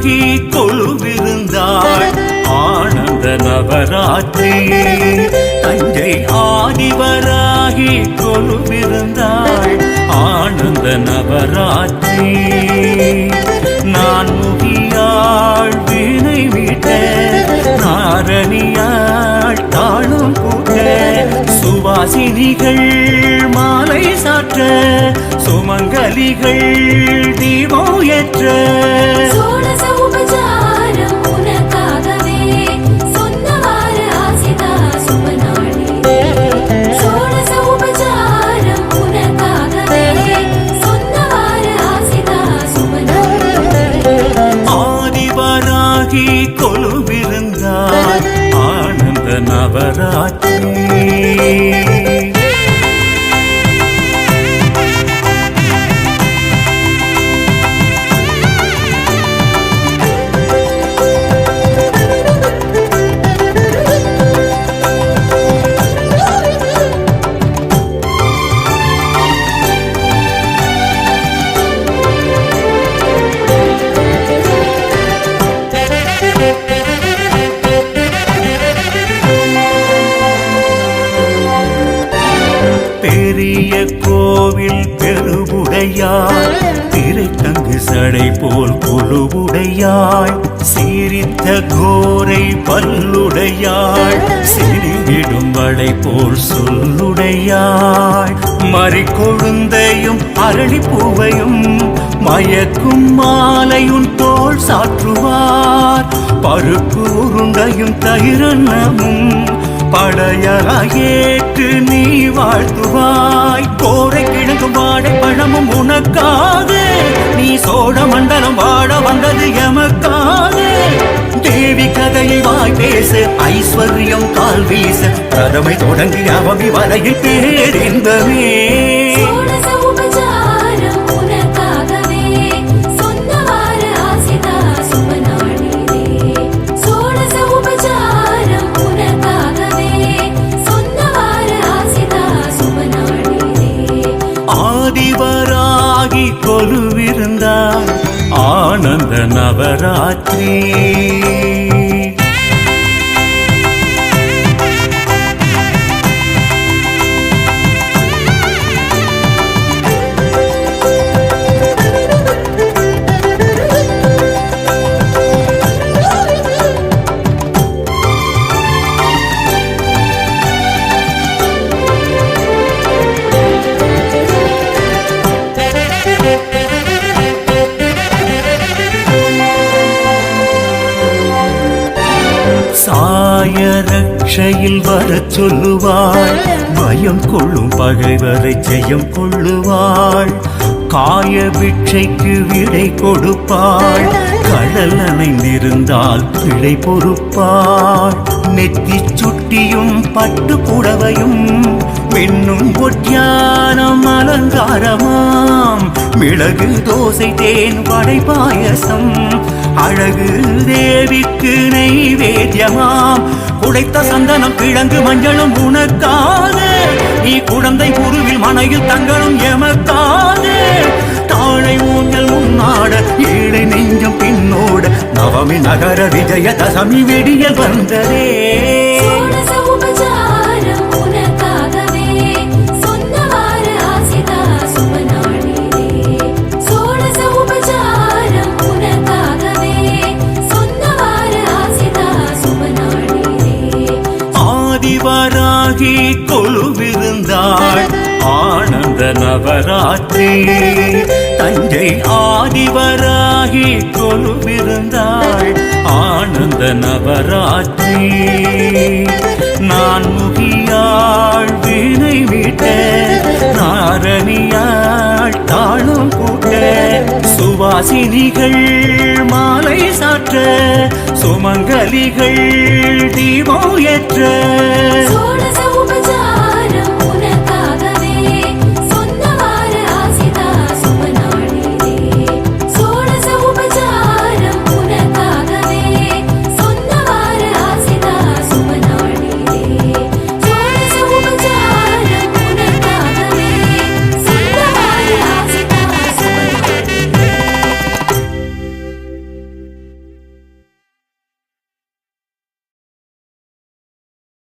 ஆதிவராகி கொலுவிருந்தாள் ஆனந்த நவராத்திரி. தஞ்சை ஆதிவராகி கொலுவிருந்தாள் ஆனந்த நவராத்திரி. நான் முகியாள் வீணை மீட்ட நாரணியாள் தாளும் கூட்ட சுவாசினிகள் மாலை சாற்ற சுமங்கலிகள் தீபம் ஏற்ற ஆதிவராகி கொலுவிருந்தாள் ஆனந்த நவராத்திரி. பெரிய கோவில் பெருவுடையாய் திரைத்தங்கு சடை போல் கொலுவுடையாய் சீரித்த கோரை பல்லுடையாய் சிறிவிடும் வடை போல் சொல்லுடையாய் மறிக்கொழுந்தையும் அரளிப்பூவையும் மயக்கும் மாலையும் தோள் சாற்றுவார் பருக்கு உருண்டையும் தயிரன்னமும் படையலாயேற்று நீ வாழ்த்துவாய். கோரை கிழங்கும் வாடை பழமும் உனக்காக நீ சோழ மண்டலம் வாழ வந்தது எமக்காக. தேவி கதையை வாய் பேச ஐஸ்வர்யம் கால் வீச பிரதமை தொடங்கி அவமி வரையில் பேரின்பமே. ஆதிவராகி கொலுவிருந்தாள் ஆனந்த நவராத்திரி. சாய ரட்சையில் வரச் சொல்லுவாள் பயம் கொள்ளும் பகைவரை ஜெயம் கொள்ளுவாள். காய பிட்சைக்கு விடை கொடுப்பாள் கடல் நனைந்திருந்தால் பிழை பொறுப்பாள். நெத்தி சுட்டியும் பட்டு புடவையும் பெண்ணும் ஒற்றானம் அலங்காரமாம் மிளகு தோசை தேன் வடை பாயசம் அழகு தேவிக்கு நெய்வேத்தியமாம். குடைத்த சந்தனம் கிழங்கு மஞ்சளும் உனக்காக நீ குழந்தை குருவில் மனையில் தங்களும் எமக்காக. தாழை ஊஞ்சல் முன்னாட ஏழை நெஞ்சம் பின்னோட நவமி நகர விஜய தசமி வெடியல் வந்ததே. ஆதிவராகி கொலுவிருந்தாள் ஆனந்த நவராத்திரி. தஞ்சை ஆதிவராகி கொலுவிருந்தாள் ஆனந்த நவராத்திரி. நான் முகியாள் வீணை மீட்ட நாரணியாள் தாளும் கூட்ட சுவாசினிகள் மாலை சாற்ற சுமங்கலிகள் தீபம் ஏற்ற